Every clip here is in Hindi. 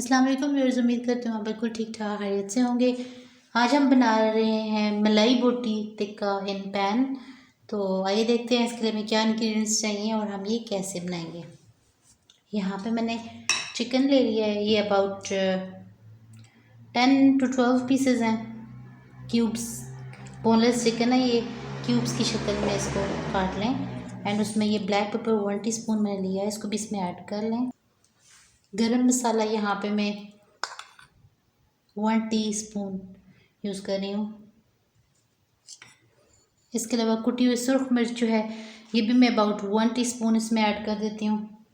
अस्सलाम वालेकुम व्यूअर्स, उम्मीद करती हूँ आप बिल्कुल ठीक ठाक खैरियत से होंगे। आज हम बना रहे हैं मलाई बोटी टिक्का इन पैन। तो आइए देखते हैं इसके लिए हमें क्या इंग्रेडिएंट्स चाहिए और हम ये कैसे बनाएंगे। यहाँ पे मैंने चिकन ले लिया है, ये अबाउट 10 to 12 पीसेज हैं। क्यूब्स बोनलेस चिकन है, ये क्यूब्स की शक्ल में इसको काट लें। एंड उसमें ये ब्लैक पेपर 1 टीस्पून मैंने लिया है, इसको भी इसमें ऐड कर लें। गरम मसाला यहाँ पे मैं 1 टीस्पून यूज़ कर रही हूँ। इसके अलावा कुटी हुई सुर्ख मिर्च जो है ये भी मैं अबाउट 1 टीस्पून इसमें ऐड कर देती हूँ।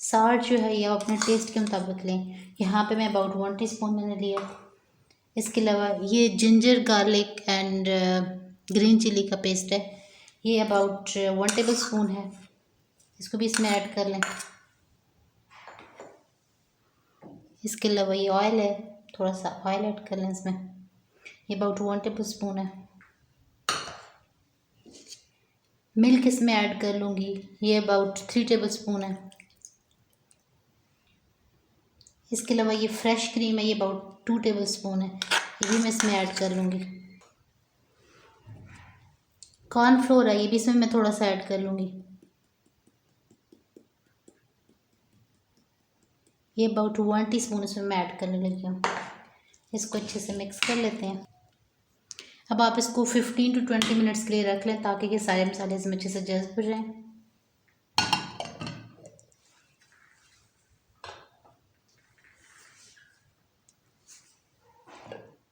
साल्ट जो है ये आप अपने टेस्ट के मुताबिक लें, यहाँ पे मैं अबाउट 1 टीस्पून मैंने लिया। इसके अलावा ये ginger garlic and green chilli का पेस्ट है, ये अबाउट 1 टेबल स्पून है, इसको भी इसमें ऐड कर लें। इसके अलावा ये ऑयल है, थोड़ा सा ऑयल ऐड कर लें इसमें, ये अबाउट 1 टेबल स्पून है। मिल्क इसमें ऐड कर लूँगी, ये अबाउट 3 टेबल स्पून है। इसके अलावा ये फ्रेश क्रीम है, ये अबाउट 2 टेबल स्पून है, ये भी मैं इसमें ऐड कर लूँगी। कॉर्नफ्लोर है, ये भी इसमें मैं थोड़ा सा ऐड कर लूँगी, ये अबाउट 1 टीस्पून इसमें मैं ऐड करने लगी हूँ। इसको अच्छे से मिक्स कर लेते हैं। अब आप इसको 15 to 20 मिनट्स के लिए रख लें ताकि ये सारे मसाले इसमें अच्छे से जज़्ब हो जाएं।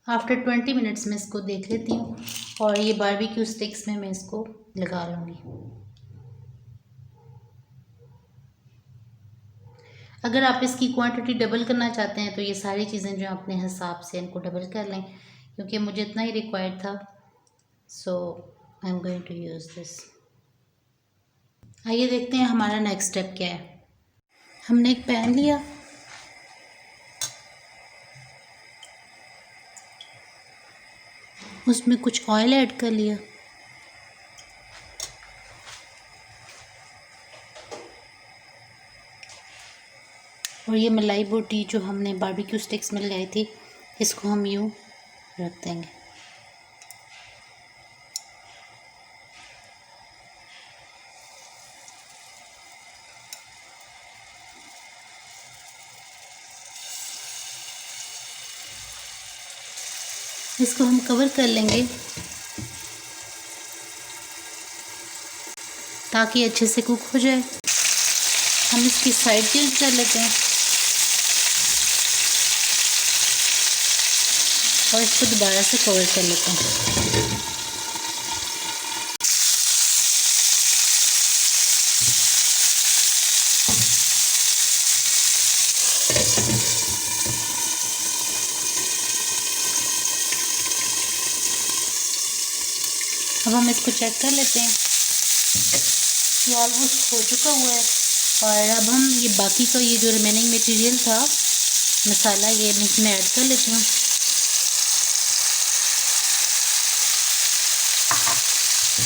आफ्टर 20 मिनट्स में इसको देख लेती हूँ और ये बारबेक्यू स्टिक्स में मैं इसको लगा लूँगी। अगर आप इसकी क्वांटिटी डबल करना चाहते हैं तो ये सारी चीज़ें जो अपने हिसाब से इनको डबल कर लें, क्योंकि मुझे इतना ही रिक्वायर्ड था, so I am going to use this. आइए देखते हैं हमारा नेक्स्ट स्टेप क्या है। हमने एक पैन लिया, उसमें कुछ ऑयल ऐड कर लिया, और ये मलाई बोटी जो हमने बारबेक्यू स्टिक्स में लगाई थी इसको हम यूँ रख देंगे। इसको हम कवर कर लेंगे ताकि अच्छे से कुक हो जाए। हम इसकी साइड चेंज कर लेते हैं और इसको दोबारा से कवर कर लेते हैं। अब हम इसको चेक कर लेते हैं, ये ऑलमोस्ट हो चुका हुआ है। और अब हम ये बाकी का ये जो रिमेनिंग मटेरियल था मसाला ये मैं इसमें ऐड कर लेती हूँ।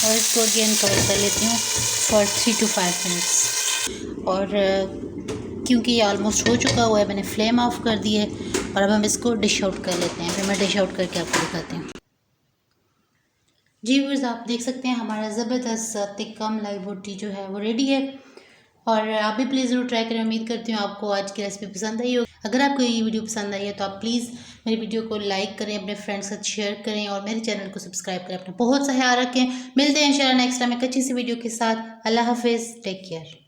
और इसको अगेन कवर कर लेती हूँ फॉर 3 to 5 मिनट्स। और क्योंकि ये ऑलमोस्ट हो चुका हुआ है मैंने फ्लेम ऑफ कर दी है और अब हम इसको डिश आउट कर लेते हैं। फिर मैं डिश आउट करके आपको दिखाती हूँ। जी व्यूअर्स, आप देख सकते हैं हमारा ज़बरदस्त टिक्का मलाई बोटी जो है वो रेडी है। और आप भी प्लीज़ ज़रूर ट्राई करें। उम्मीद करती हूँ आपको आज की रेसिपी पसंद आई हो। अगर आपको ये वीडियो पसंद आई है तो आप प्लीज़ मेरी वीडियो को लाइक करें, अपने फ्रेंड्स के साथ शेयर करें और मेरे चैनल को सब्सक्राइब करें। अपना बहुत सा ख्याल रखें। मिलते हैं इंशाल्लाह नेक्स्ट टाइम एक अच्छी सी वीडियो के साथ। अल्लाह हाफिज़, टेक केयर।